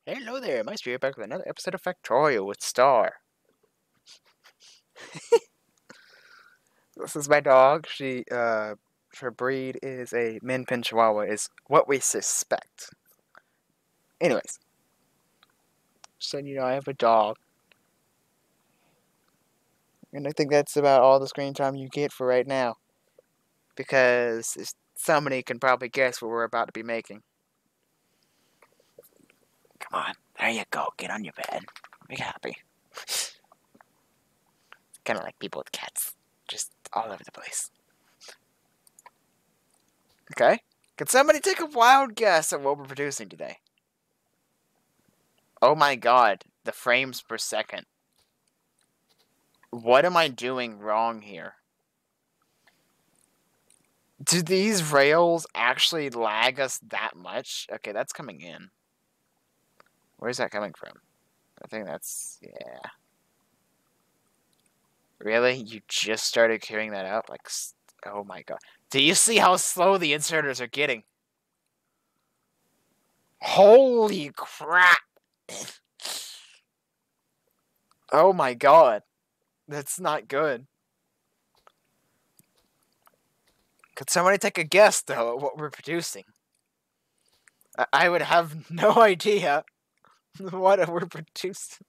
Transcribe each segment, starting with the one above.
Hello there, Mice-stro back with another episode of Factorio with Star. This is my dog. Her breed is a Min Pin Chihuahua, is what we suspect. Anyways, just letting you know I have a dog. And I think that's about all the screen time you get for right now. Because somebody can probably guess what we're about to be making. Come on, there you go. Get on your bed. Be happy. Kind of like people with cats. Just all over the place. Okay. Can somebody take a wild guess at what we're producing today? Oh my god, the frames per second. What am I doing wrong here? Do these rails actually lag us that much? Okay, that's coming in. Where's that coming from? I think that's... yeah. Really? You just started carrying that out? Like, oh my god. Do you see how slow the inserters are getting? Holy crap! Oh my god. That's not good. Could somebody take a guess, though, at what we're producing? I would have no idea what we're producing.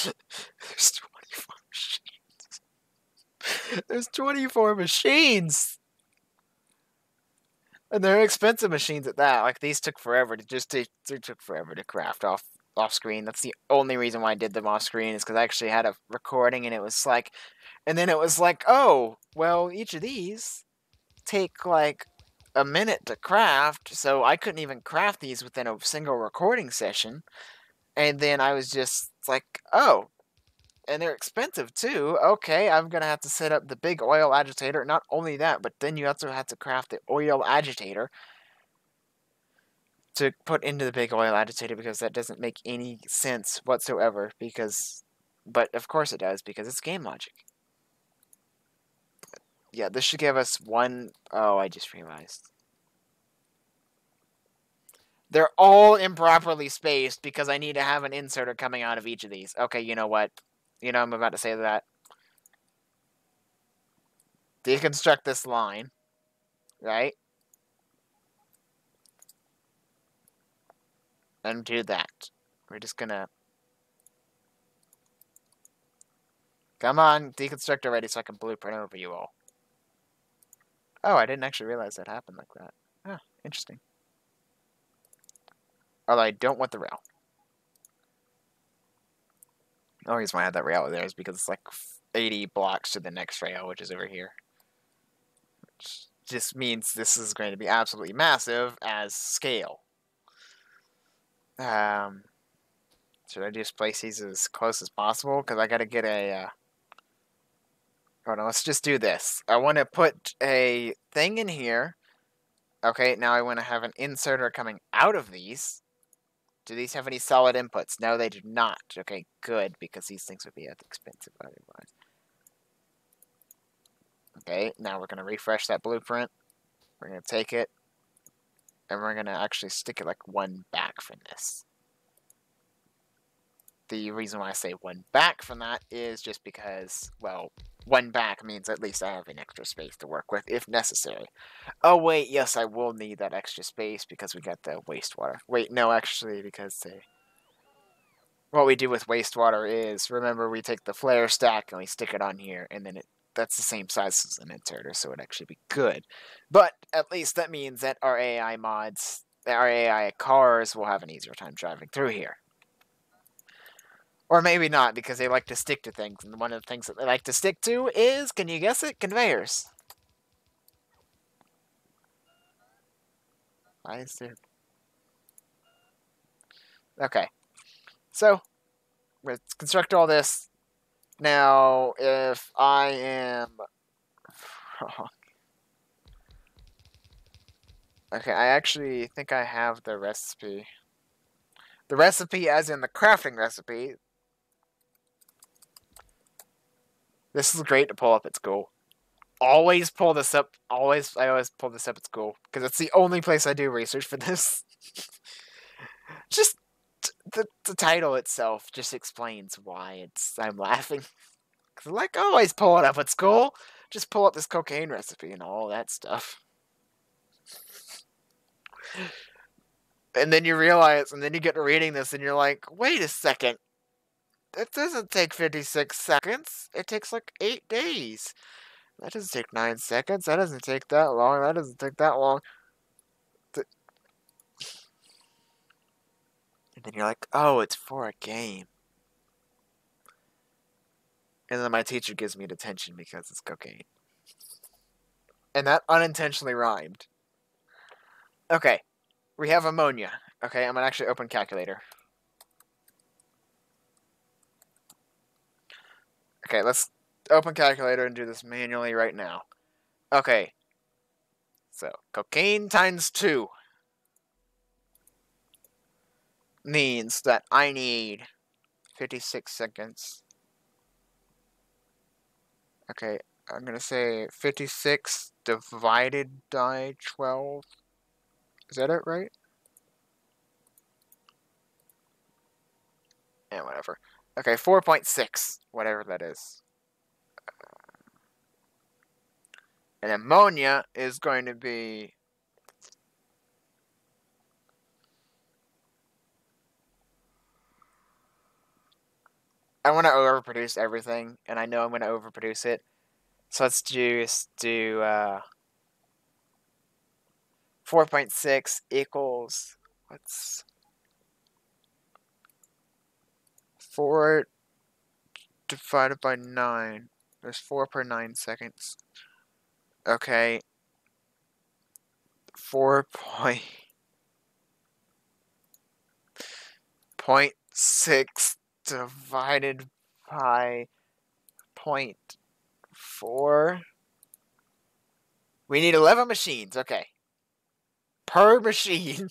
There's 24 machines. There's 24 machines! And they're expensive machines at that. Like, these took forever to they took forever to craft off screen. That's the only reason why I did them off screen, is because I actually had a recording, and it was like... And then it was like, oh, well, each of these take, like, a minute to craft, so I couldn't even craft these within a single recording session. And then I was just like, oh, and they're expensive too. Okay, I'm gonna have to set up the big oil agitator. Not only that, but then you also have to craft the oil agitator to put into the big oil agitator, because that doesn't make any sense whatsoever. But of course it does, because it's game logic. Yeah, this should give us one... Oh, I just realized. They're all improperly spaced because I need to have an inserter coming out of each of these. Okay, you know what? You know, I'm about to say that. Deconstruct this line. Right? And do that. We're just gonna... Come on, deconstruct already so I can blueprint over you all. Oh, I didn't actually realize that happened like that. Ah, interesting. Although I don't want the rail. The only reason why I had that rail there is because it's like 80 blocks to the next rail, which is over here. Which just means this is going to be absolutely massive as scale. Should I just place these as close as possible? Because I gotta get a... Oh no, let's just do this. I want to put a thing in here. Okay, now I want to have an inserter coming out of these. Do these have any solid inputs? No, they do not. Okay, good, because these things would be expensive otherwise. Okay, now we're going to refresh that blueprint. We're going to take it, and we're going to actually stick it like one back from this. The reason why I say one back from that is just because, well, one back means at least I have an extra space to work with if necessary. Oh, wait, yes, I will need that extra space because we got the wastewater. Wait, no, actually, because what we do with wastewater is, remember, we take the flare stack and we stick it on here, and then that's the same size as an inserter, so it'd actually be good. But at least that means that our AI mods, our AI cars will have an easier time driving through here. Or maybe not, because they like to stick to things, and one of the things that they like to stick to is, can you guess it? Conveyors. Why is there... Okay. So, let's construct all this. Now, if I am wrong... Okay, I actually think I have the recipe. The recipe as in the crafting recipe. This is great to pull up at school. always pull this up. I always pull this up at school because it's the only place I do research for this. Just the title itself just explains why I'm laughing. Cause like I always pull it up at school. Just pull up this cocaine recipe and all that stuff. And then you realize, and then you get to reading this, and you're like, wait a second. It doesn't take 56 seconds. It takes like 8 days. That doesn't take 9 seconds. That doesn't take that long. That doesn't take that long. And then you're like, oh, it's for a game. And then my teacher gives me detention because it's cocaine. And that unintentionally rhymed. Okay, we have ammonia. Okay, I'm gonna actually open calculator. Okay, let's open calculator and do this manually right now. Okay, so cocaine times 2 means that I need 56 seconds. Okay, I'm gonna say 56 divided by 12. Is that it, right? Yeah, whatever. Okay, 4.6, whatever that is. And ammonia is going to be... I want to overproduce everything, and I know I'm going to overproduce it. So let's just do 4.6 equals... What's... 4 divided by 9. There's 4 per 9 seconds. Okay. 4.6 divided by 0.4. We need 11 machines. Okay. Per machine.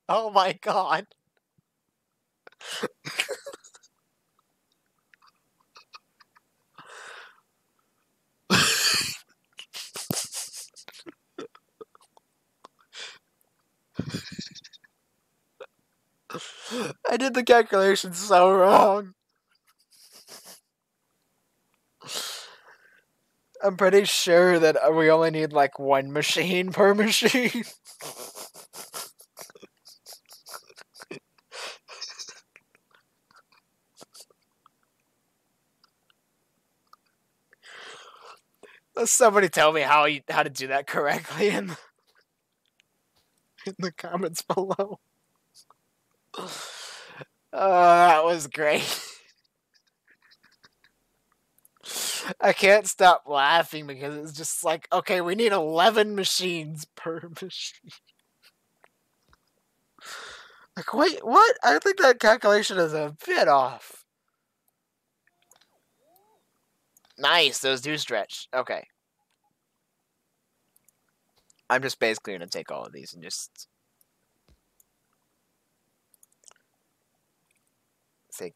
Oh my god. I did the calculations so wrong. I'm pretty sure that we only need like 1 machine per machine. Somebody tell me how to do that correctly in the comments below. That was great. I can't stop laughing because it's just like, okay, we need 11 machines per machine. Like, wait, what? I think that calculation is a bit off. Nice, those do stretch. Okay. I'm just basically going to take all of these and just say,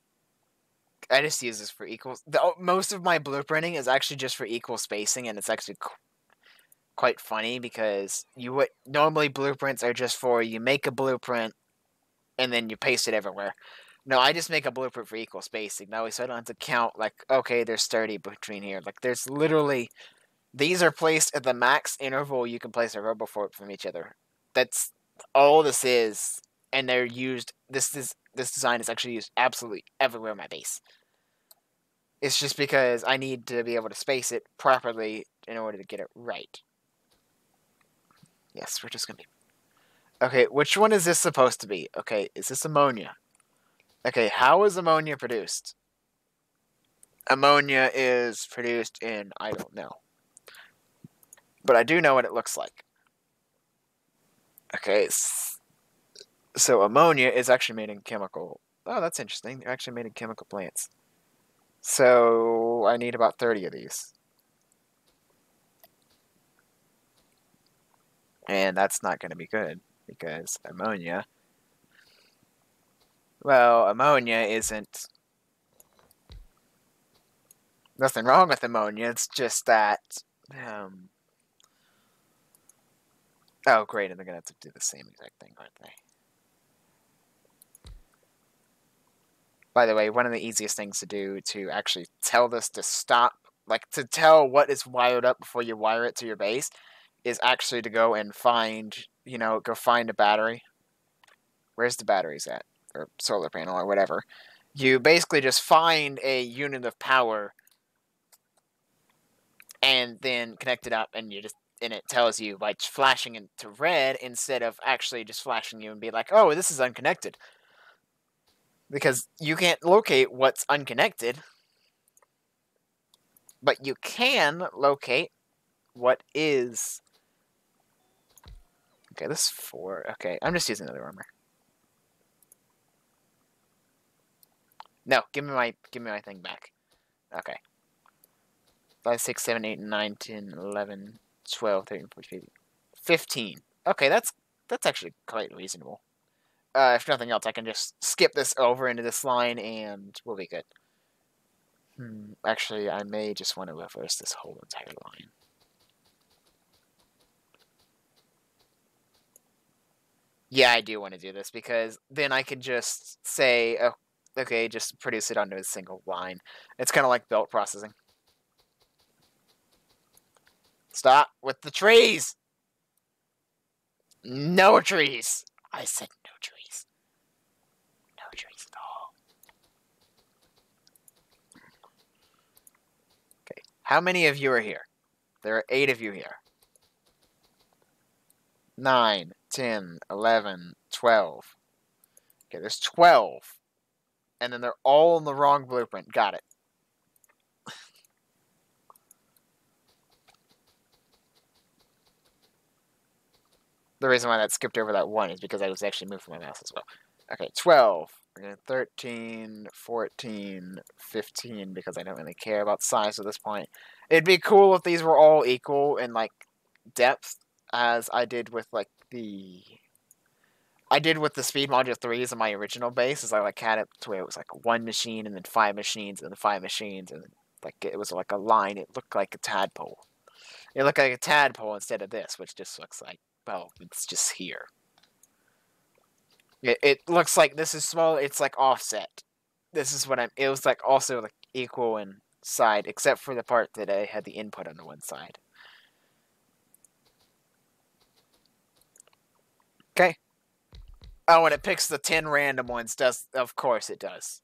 I just use this for equals. Most of my blueprinting is actually just for equal spacing, and it's actually quite funny because normally blueprints are just for you make a blueprint and then you paste it everywhere. No, I just make a blueprint for equal spacing. That way, so I don't have to count, like, okay, there's 30 between here. Like, there's literally... These are placed at the max interval you can place a RoboFort from each other. That's all this is. And they're used... This design is actually used absolutely everywhere in my base. It's just because I need to be able to space it properly in order to get it right. Yes, we're just going to be... Okay, which one is this supposed to be? Okay, is this ammonia? Okay, how is ammonia produced? Ammonia is produced in... I don't know. But I do know what it looks like. Okay, so ammonia is actually made in chemical... Oh, that's interesting. They're actually made in chemical plants. So I need about 30 of these. And that's not going to be good, because ammonia Well, ammonia isn't... Nothing wrong with ammonia, it's just that... Um... Oh, great, and they're gonna have to do the same exact thing, aren't they? By the way, one of the easiest things to do to actually tell this to stop, like to tell what is wired up before you wire it to your base, is actually to go and find, go find a battery. Where's the batteries at? Or solar panel or whatever. You basically just find a unit of power and then connect it up, and it tells you by flashing into red instead of actually just flashing you and be like, oh, this is unconnected. Because you can't locate what's unconnected, but you can locate what is... Okay, this is 4. Okay, I'm just using another armor. No, give me my thing back. Okay. 5, 6, 7, 8, 9, 10, 11, 12, 13, 14, 15. Okay, that's actually quite reasonable. If nothing else, I can just skip this over into this line and we'll be good. Actually, I may just want to reverse this whole entire line. Yeah, I do want to do this because then I could just say, oh, okay, just produce it onto a single line. It's kind of like belt processing. Stop with the trees! No trees! I said no trees. No trees at all. Okay, how many of you are here? There are 8 of you here. 9, 10, 11, 12. Okay, there's 12. And then they're all in the wrong blueprint. Got it. The reason why that skipped over that 1 is because I was actually moving my mouse as well. Okay, 12. 13, 14, 15, because I don't really care about size at this point. It'd be cool if these were all equal in, like, depth, as I did with, like, the speed module 3s in my original base, as I, like, had it to where it was, like, 1 machine, and then 5 machines, and then 5 machines, and, like, it was, like, a line. It looked like a tadpole. It looked like a tadpole instead of this, which just looks like, well, it's just here. It looks like this is small. It's like offset. This is what it was like also like equal in side, except for the part that I had the input on the one side. Okay. Oh, and it picks the 10 random ones. Of course it does.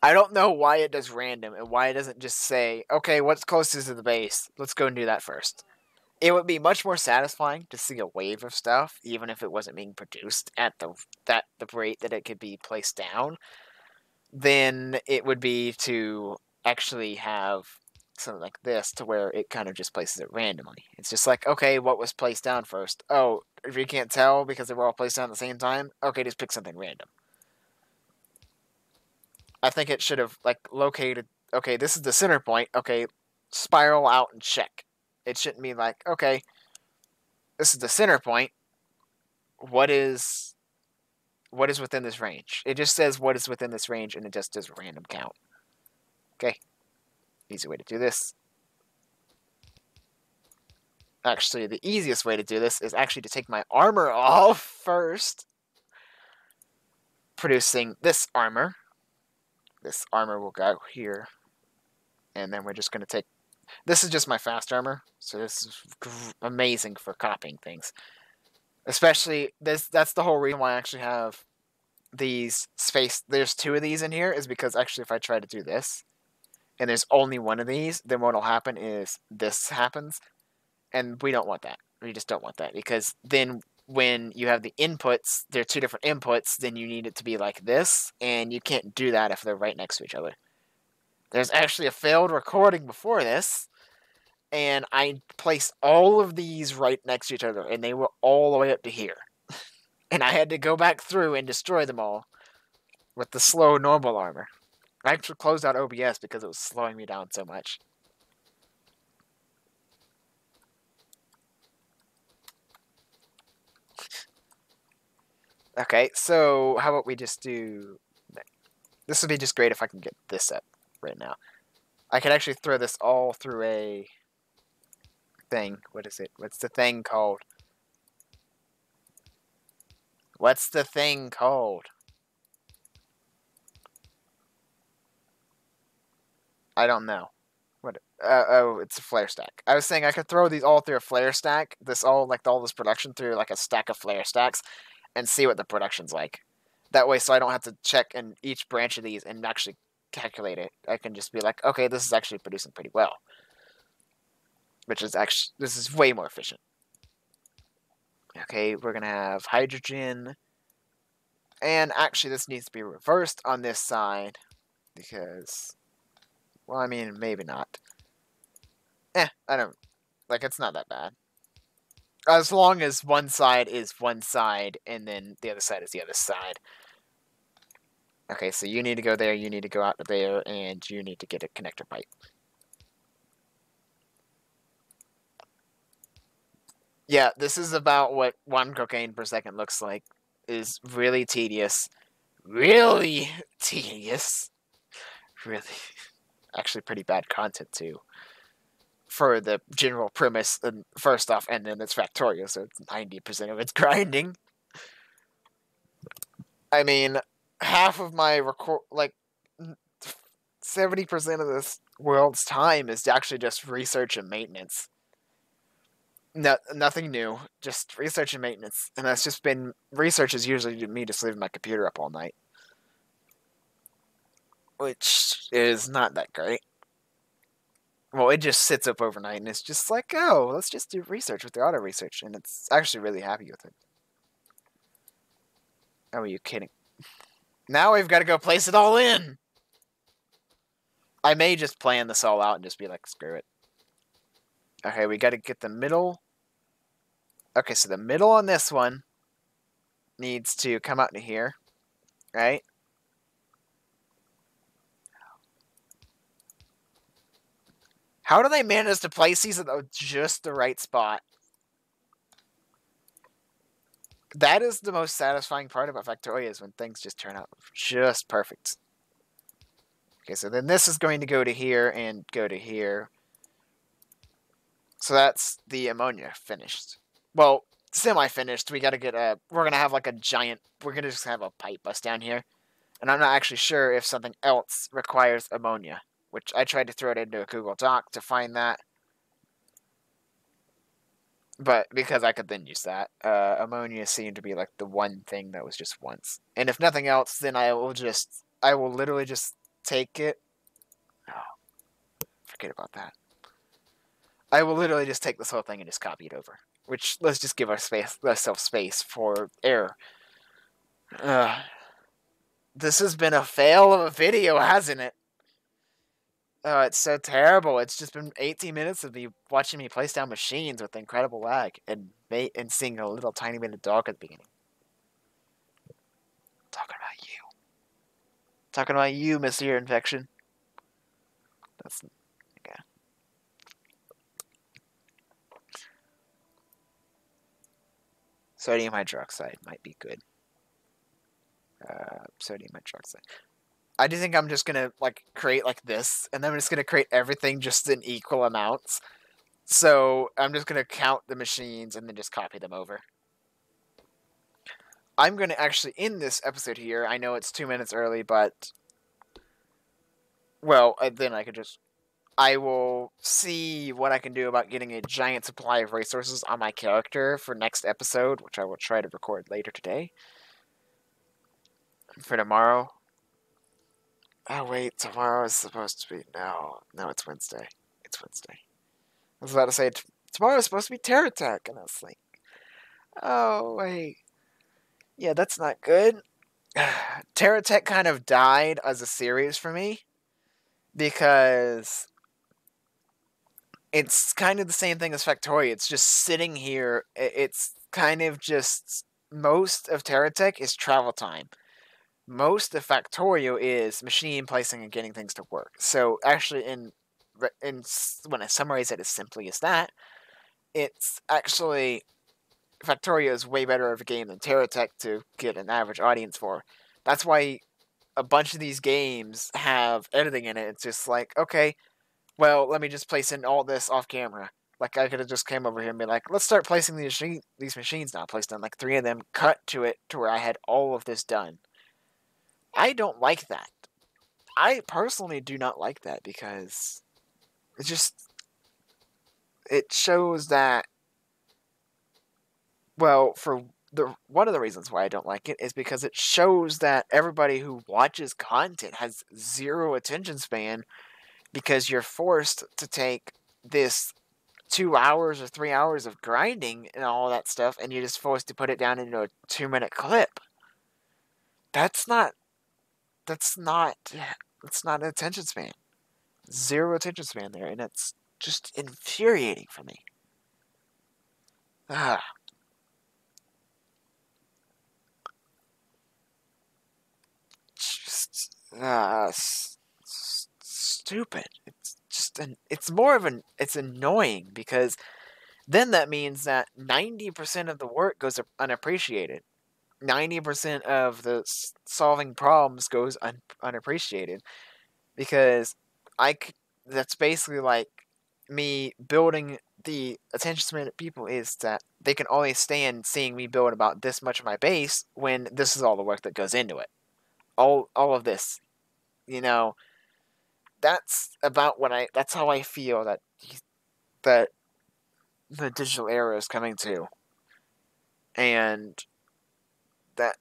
I don't know why it does random and why it doesn't just say, okay, what's closest to the base? Let's go and do that first. It would be much more satisfying to see a wave of stuff, even if it wasn't being produced at the rate that it could be placed down, than it would be to actually have something like this to where it kind of just places it randomly. It's just like, okay, what was placed down first? Oh, if you can't tell because they were all placed down at the same time, okay, just pick something random. I think it should have, like, located, okay, this is the center point, okay, spiral out and check. It shouldn't be like, okay, this is the center point. What is within this range? It just says what is within this range, and it just does a random count. Okay, easy way to do this. Actually, the easiest way to do this is actually to take my armor off first, producing this armor. This armor will go here, and then we're just going to take... This is just my fast armor, so this is amazing for copying things. Especially, that's the whole reason why I actually have these space... There's 2 of these in here, is because actually if I try to do this, and there's only 1 of these, then what will happen is this happens, and we don't want that. We just don't want that, because then when you have the inputs, they're 2 different inputs, then you need it to be like this, and you can't do that if they're right next to each other. There's actually a failed recording before this, and I placed all of these right next to each other, and they were all the way up to here. And I had to go back through and destroy them all with the slow normal armor. I actually closed out OBS because it was slowing me down so much. Okay, so how about we just do... This would be just great if I can get this up right now. I could actually throw this all through a thing. What is it? What's the thing called? What's the thing called? I don't know. What? Oh, it's a flare stack. I was saying I could throw these all through a flare stack. All this production through like a stack of flare stacks, and see what the production's like. That way, so I don't have to check in each branch of these and actually calculate it. I can just be like, okay, this is actually producing pretty well, which is actually this is way more efficient. Okay, we're gonna have hydrogen, and actually this needs to be reversed on this side because, well, I mean, maybe not. I don't like. It's not that bad. As long as one side is one side and then the other side is the other side. Okay, so you need to go there, you need to go out to there, and you need to get a connector pipe. Yeah, this is about what 1 cocaine per second looks like. Is really tedious. Really tedious. Really. Actually pretty bad content, too. For the general premise, and first off, and then it's Factorio, so it's 90% of it's grinding. I mean, half of my 70% of this world's time is actually just research and maintenance. No, nothing new, just research and maintenance. And that's just been, research is usually me just leaving my computer up all night. Which is not that great. Well, it just sits up overnight and it's just like, oh, let's just do research with the auto research. And it's actually really happy with it. Oh, are you kidding? Now we've got to go place it all in. I may just plan this all out and just be like, screw it. Okay, we got to get the middle. Okay, so the middle on this one needs to come out to here, right? How do they manage to place these at just the right spot? That is the most satisfying part about Factorio, is when things just turn out just perfect. Okay, so then this is going to go to here and go to here. So that's the ammonia finished. Well, semi-finished. We got to get we're going to have like a giant, we're going to just have a pipe bust down here. And I'm not actually sure if something else requires ammonia, which I tried to throw it into a Google Doc to find that. But because I could then use that, ammonia seemed to be like the one thing that was just once. And if nothing else, then I will literally just take it. Oh, forget about that. I will literally just take this whole thing and just copy it over. Which, let's just give ourselves space for error. This has been a fail of a video, hasn't it? Oh, it's so terrible. It's just been 18 minutes of me watching me place down machines with incredible lag and seeing a little tiny bit of dog at the beginning. Talking about you. Talking about you, Mr. Ear Infection. That's... okay. Sodium hydroxide might be good. Sodium hydroxide. I do think I'm just gonna create like this, and then I'm just gonna create everything just in equal amounts. So I'm just gonna count the machines and then just copy them over. I'm gonna actually end this episode here. I know it's 2 minutes early, but well, then I will see what I can do about getting a giant supply of resources on my character for next episode, which I will try to record later today. For tomorrow. Oh, wait, tomorrow is supposed to be... No, it's Wednesday. It's Wednesday. I was about to say, tomorrow is supposed to be Terror Attack, and I was like, oh, wait. Yeah, that's not good. Terror Attack kind of died as a series for me, because it's kind of the same thing as Factorio. It's just sitting here. It's kind of just... most of Terror Attack is travel time. Most of Factorio is machine placing and getting things to work. So actually, when I summarize it as simply as that, it's actually Factorio is way better of a game than Terratech to get an average audience for. That's why a bunch of these games have editing in it. It's just like, okay, well, let me just place in all this off camera. Like, I could have just came over here and be like, let's start placing these machines now. Placed on like 3 of them, cut to it to where I had all of this done. I don't like that. I personally do not like that because it shows that, well, for one of the reasons why I don't like it is because it shows that everybody who watches content has zero attention span, because you're forced to take this 2 hours or 3 hours of grinding and all that stuff, and you're just forced to put it down into a 2-minute clip. That's not an attention span. Zero attention span there, and it's just infuriating for me. Ah. Just stupid. It's just it's annoying, because then that means that 90% of the work goes unappreciated. 90% of the solving problems goes unappreciated, because that's basically like me building. The attention span of people is that they can only stand seeing me build about this much of my base when this is all the work that goes into it. All of this, that's how I feel that the digital era is coming to. And that,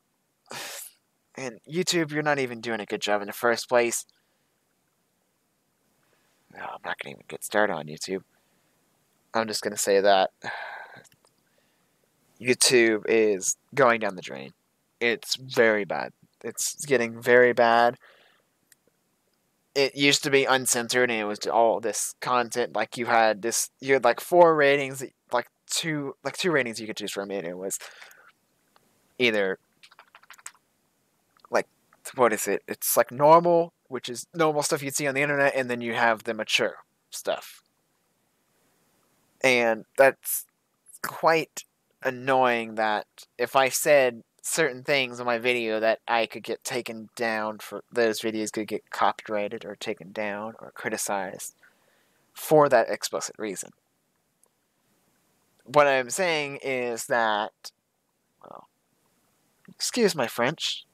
and YouTube, you're not even doing a good job in the first place. No, I'm not going to even get started on YouTube. I'm just going to say that YouTube is going down the drain. It's very bad. It's getting very bad. It used to be uncensored, and it was all this content. Like, you had like 4 ratings, like two ratings you could choose from, and it was either like, what is it? It's like normal, which is normal stuff you'd see on the internet, and then you have the mature stuff. And that's quite annoying, that if I said certain things in my video, that I could get taken down, for those videos could get copyrighted or taken down or criticized for that explicit reason. What I'm saying is that, well, excuse my French,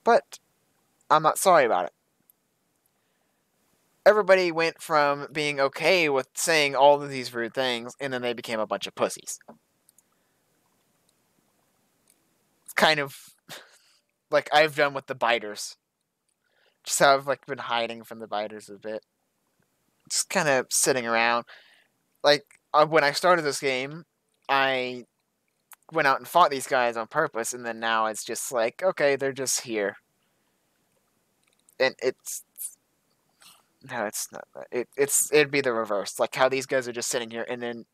but I'm not sorry about it. Everybody went from being okay with saying all of these rude things, and then they became a bunch of pussies. It's kind of like I've done with the biters. Just how I've been hiding from the biters a bit. Just kind of sitting around. When I started this game, I went out and fought these guys on purpose, and then now it's just like, okay, they're just here. And no, it's not. It'd be the reverse. Like how these guys are just sitting here, and then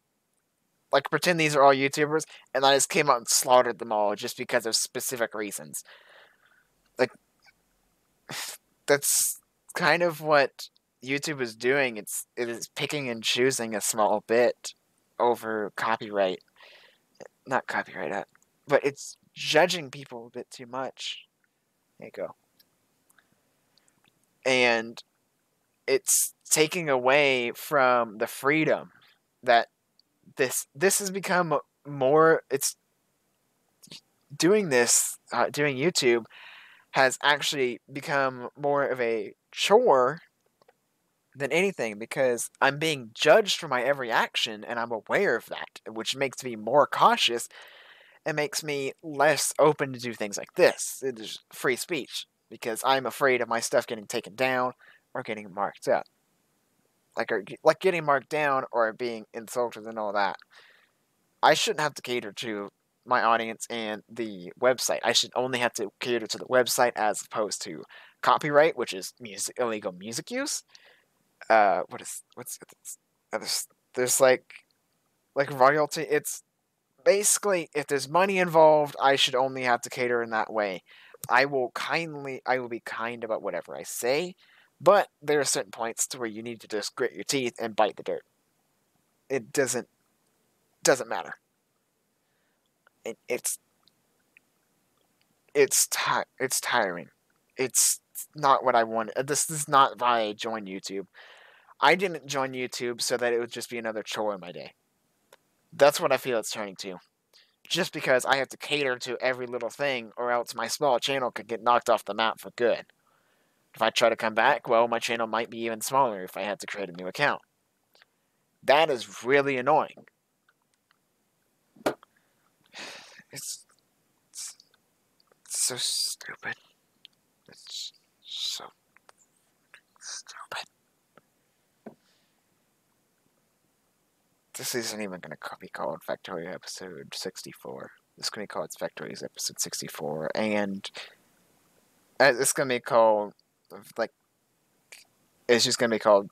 pretend these are all YouTubers, and I just came out and slaughtered them all just because of specific reasons. That's kind of what YouTube is doing. It is picking and choosing a small bit over copyright. Not copyright, but it's judging people a bit too much. There you go. And it's taking away from the freedom that this has become more. It's doing YouTube has actually become more of a chore than anything, because I'm being judged for my every action, and I'm aware of that, which makes me more cautious and makes me less open to do things like this. It is free speech, because I'm afraid of my stuff getting taken down or getting marked up. Like getting marked down or being insulted and all that. I shouldn't have to cater to my audience and the website. I should only have to cater to the website, as opposed to copyright, which is illegal music use. There's royalty. It's basically, if there's money involved, I should only have to cater in that way. I will be kind about whatever I say, but there are certain points to where you need to just grit your teeth and bite the dirt. It doesn't matter. it's tiring. It's not what I want. This is not why I joined YouTube. I didn't join YouTube so that it would just be another chore in my day. That's what I feel it's turning to. Just because I have to cater to every little thing, or else my small channel could get knocked off the map for good. If I try to come back, well, my channel might be even smaller if I had to create a new account. That is really annoying. It's, it's so stupid. It's so stupid. This isn't even going to be called Factorio episode 64. This is going to be called Factorio's episode 64, and it's going to be called, like, it's just going to be called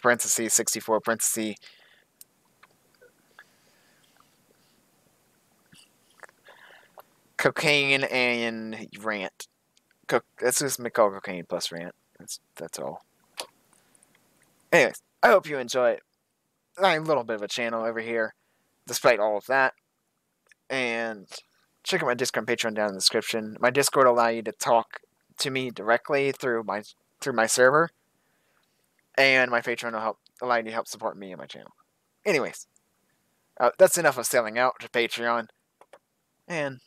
parentheses 64 parentheses cocaine and rant. That's just going to be called cocaine plus rant. That's all. Anyways, I hope you enjoy it. A little bit of a channel over here, despite all of that. And check out my Discord and Patreon down in the description. My Discord will allow you to talk to me directly through my server, and my Patreon will allow you to help support me and my channel. Anyways, that's enough of selling out to Patreon, and